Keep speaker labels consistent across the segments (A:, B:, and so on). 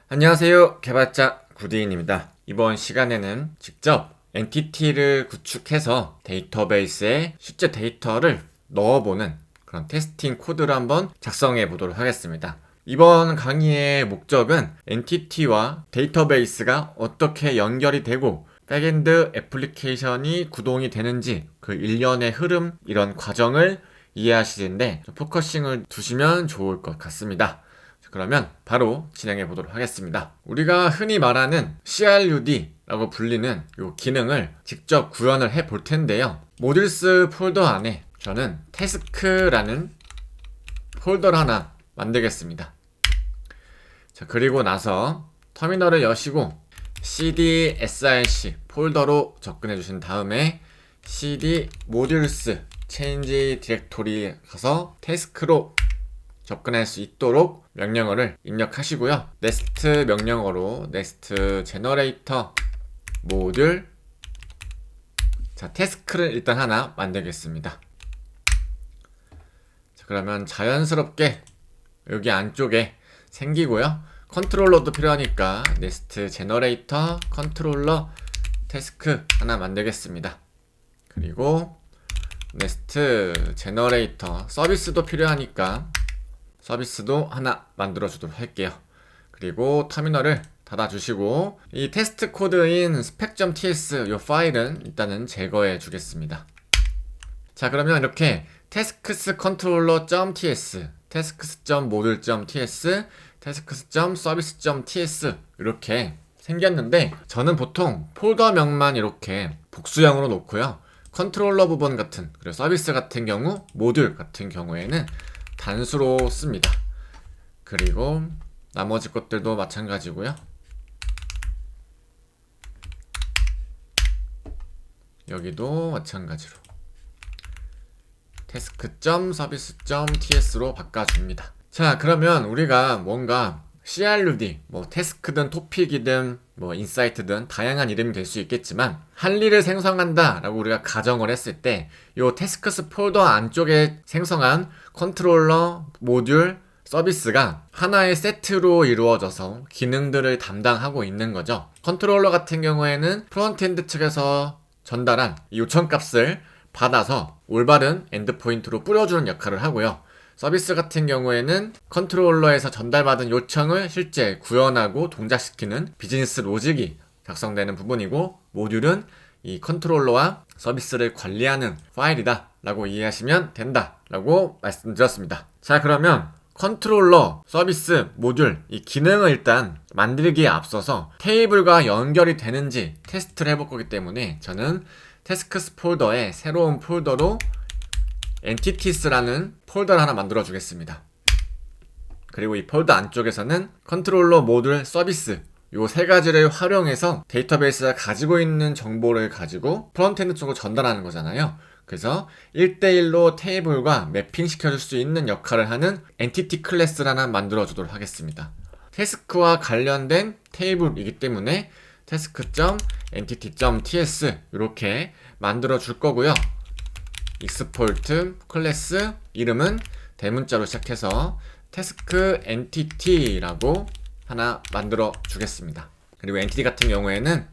A: 안녕하세요. 개발자 구디인입니다. 이번 시간에는 직접 엔티티를 구축해서 데이터베이스에 실제 데이터를 넣어보는 그런 테스팅 코드를 한번 작성해 보도록 하겠습니다. 이번 강의의 목적은 엔티티와 데이터베이스가 어떻게 연결이 되고 백엔드 애플리케이션이 구동이 되는지 그 일련의 흐름, 이런 과정을 이해하시는데 포커싱을 두시면 좋을 것 같습니다. 그러면 바로 진행해 보도록 하겠습니다. 우리가 흔히 말하는 CRUD라고 불리는 이 기능을 직접 구현을 해 볼 텐데요. 모듈스 폴더 안에 저는 태스크라는 폴더를 하나 만들겠습니다. 자, 그리고 나서 터미널을 여시고 cd src 폴더로 접근해 주신 다음에 cd 모듈스 change 디렉토리에 가서 태스크로 접근할 수 있도록 명령어를 입력하시고요. next 명령어로 next generator 모듈, 자, 태스크를 일단 하나 만들겠습니다. 자, 그러면 자연스럽게 여기 안쪽에 생기고요. 컨트롤러도 필요하니까 next generator 컨트롤러 태스크 하나 만들겠습니다. 그리고 next generator 서비스도 필요하니까 서비스도 하나 만들어 주도록 할게요. 그리고 터미널을 닫아주시고 이 테스트 코드인 spec.ts 이 파일은 일단은 제거해 주겠습니다. 자, 그러면 이렇게 tasks.controller.ts, tasks.module.ts, tasks.service.ts 이렇게 생겼는데 저는 보통 폴더명만 이렇게 복수형으로 놓고요. 컨트롤러 부분 같은, 그리고 서비스 같은 경우, 모듈 같은 경우에는 단수로 씁니다. 그리고 나머지 것들도 마찬가지고요. 여기도 마찬가지로 task.service.ts로 바꿔줍니다. 자, 그러면 우리가 뭔가 CRUD, 태스크든 토픽이든 인사이트든 다양한 이름이 될 수 있겠지만 할 일을 생성한다 라고 우리가 가정을 했을 때 이 태스크스 폴더 안쪽에 생성한 컨트롤러, 모듈, 서비스가 하나의 세트로 이루어져서 기능들을 담당하고 있는 거죠. 컨트롤러 같은 경우에는 프론트엔드 측에서 전달한 이 요청값을 받아서 올바른 엔드포인트로 뿌려주는 역할을 하고요. 서비스 같은 경우에는 컨트롤러에서 전달받은 요청을 실제 구현하고 동작시키는 비즈니스 로직이 작성되는 부분이고, 모듈은 이 컨트롤러와 서비스를 관리하는 파일이다 라고 이해하시면 된다 라고 말씀드렸습니다. 자, 그러면 컨트롤러, 서비스, 모듈 이 기능을 일단 만들기에 앞서서 테이블과 연결이 되는지 테스트를 해볼 거기 때문에 저는 태스크스 폴더에 새로운 폴더로 entities라는 폴더를 하나 만들어 주겠습니다. 그리고 이 폴더 안쪽에서는 컨트롤러, 모듈, 서비스 요 세 가지를 활용해서 데이터베이스가 가지고 있는 정보를 가지고 프론트엔드 쪽으로 전달하는 거잖아요. 그래서 1대1로 테이블과 매핑 시켜줄 수 있는 역할을 하는 엔티티 클래스를 하나 만들어 주도록 하겠습니다. 태스크와 관련된 테이블이기 때문에 task.entity.ts 이렇게 만들어 줄 거고요. 익스포트 클래스 이름은 대문자로 시작해서 task entity라고 하나 만들어 주겠습니다. 그리고 엔티티 같은 경우에는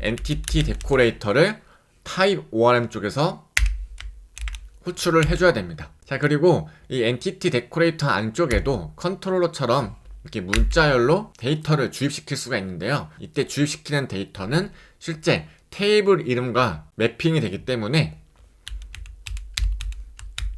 A: 엔티티 데코레이터를 타입 ORM 쪽에서 호출을 해줘야 됩니다. 자, 그리고 이 엔티티 데코레이터 안쪽에도 컨트롤러처럼 이렇게 문자열로 데이터를 주입시킬 수가 있는데요. 이때 주입시키는 데이터는 실제 테이블 이름과 매핑이 되기 때문에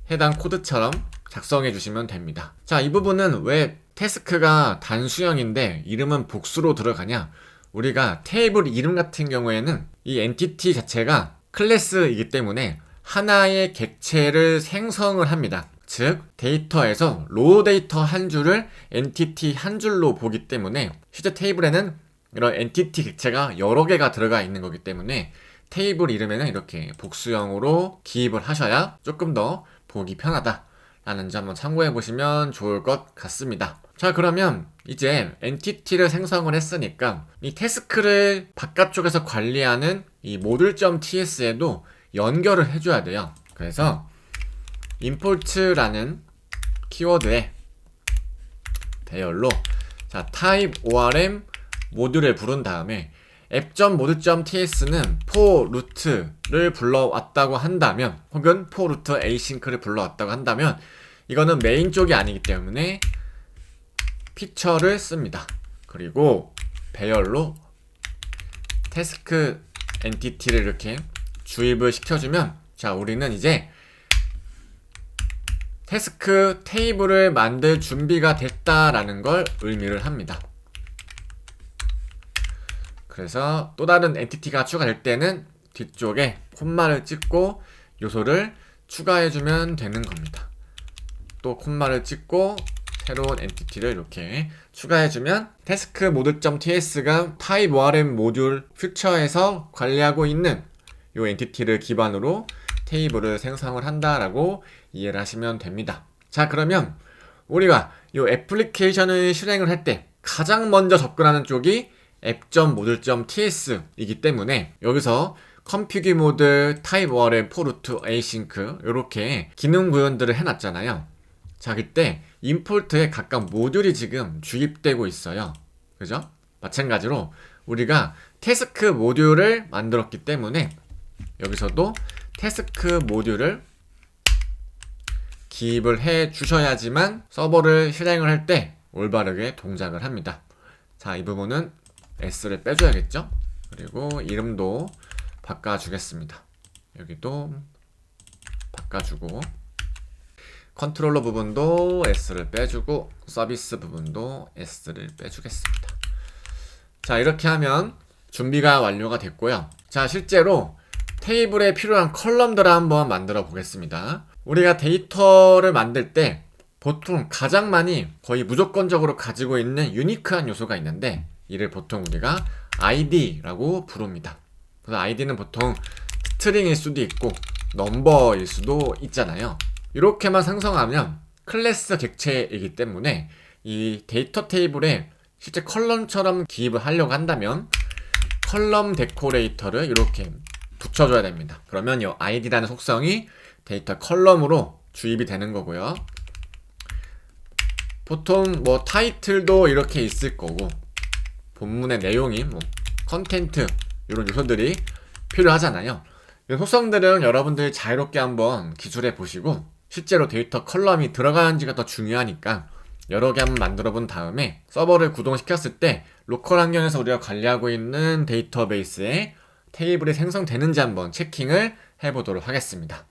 A: 해당 코드처럼 작성해 주시면 됩니다. 자, 이 부분은 왜 태스크가 단수형인데 이름은 복수로 들어가냐? 우리가 테이블 이름 같은 경우에는 이 엔티티 자체가 클래스이기 때문에 하나의 객체를 생성을 합니다. 즉 데이터에서 로우 데이터 한 줄을 엔티티 한 줄로 보기 때문에 실제 테이블에는 이런 엔티티 객체가 여러 개가 들어가 있는 거기 때문에 테이블 이름에는 이렇게 복수형으로 기입을 하셔야 조금 더 보기 편하다라는 점 한번 참고해 보시면 좋을 것 같습니다. 자, 그러면 이제 엔티티를 생성을 했으니까 이 태스크를 바깥쪽에서 관리하는 이 모듈.ts에도 연결을 해줘야 돼요. 그래서 import라는 키워드에 배열로 자 type orm 모듈을 부른 다음에 app.module.ts는 for root를 불러왔다고 한다면, 혹은 for root async를 불러왔다고 한다면, 이거는 메인 쪽이 아니기 때문에 피처를 씁니다. 그리고 배열로 태스크 엔티티를 이렇게 주입을 시켜주면, 자, 우리는 이제 태스크 테이블을 만들 준비가 됐다라는 걸 의미를 합니다. 그래서 또 다른 엔티티가 추가될 때는 뒤쪽에 콤마를 찍고 요소를 추가해주면 되는 겁니다. 또 콤마를 찍고 새로운 엔티티를 이렇게 추가해주면 태스크 모듈.ts가 type orm 모듈 퓨처에서 관리하고 있는 이 엔티티를 기반으로 테이블을 생성을 한다라고 이해를 하시면 됩니다. 자, 그러면 우리가 이 애플리케이션을 실행을 할 때 가장 먼저 접근하는 쪽이 app.module.ts 이기 때문에 여기서 config mode, type orm, for root, async 이렇게 기능 구현들을 해놨잖아요. 자, 그때 임포트에 각각 모듈이 지금 주입되고 있어요. 그죠? 마찬가지로 우리가 태스크 모듈을 만들었기 때문에 여기서도 태스크 모듈을 기입을 해 주셔야지만 서버를 실행을 할 때 올바르게 동작을 합니다. 자, 이 부분은 S를 빼줘야겠죠? 그리고 이름도 바꿔주겠습니다. 여기도 바꿔주고, 컨트롤러 부분도 S를 빼주고, 서비스 부분도 S를 빼주겠습니다. 자, 이렇게 하면 준비가 완료가 됐고요. 자, 실제로 테이블에 필요한 컬럼들을 한번 만들어 보겠습니다. 우리가 데이터를 만들 때 보통 가장 많이, 거의 무조건적으로 가지고 있는 유니크한 요소가 있는데, 이를 보통 우리가 id라고 부릅니다. 그래서 id는 보통 스트링일 수도 있고 넘버일 수도 있잖아요. 이렇게만 생성하면 클래스 객체이기 때문에 이 데이터 테이블에 실제 컬럼처럼 기입을 하려고 한다면 컬럼 데코레이터를 이렇게 붙여줘야 됩니다. 그러면 이 id라는 속성이 데이터 컬럼으로 주입이 되는 거고요. 보통 뭐 타이틀도 이렇게 있을 거고, 본문의 내용이 뭐 컨텐트 이런 요소들이 필요하잖아요. 이 속성들은 여러분들이 자유롭게 한번 기술해 보시고, 실제로 데이터 컬럼이 들어가는지가 더 중요하니까 여러 개 한번 만들어 본 다음에 서버를 구동시켰을 때 로컬 환경에서 우리가 관리하고 있는 데이터베이스에 테이블이 생성되는지 한번 체킹을 해보도록 하겠습니다.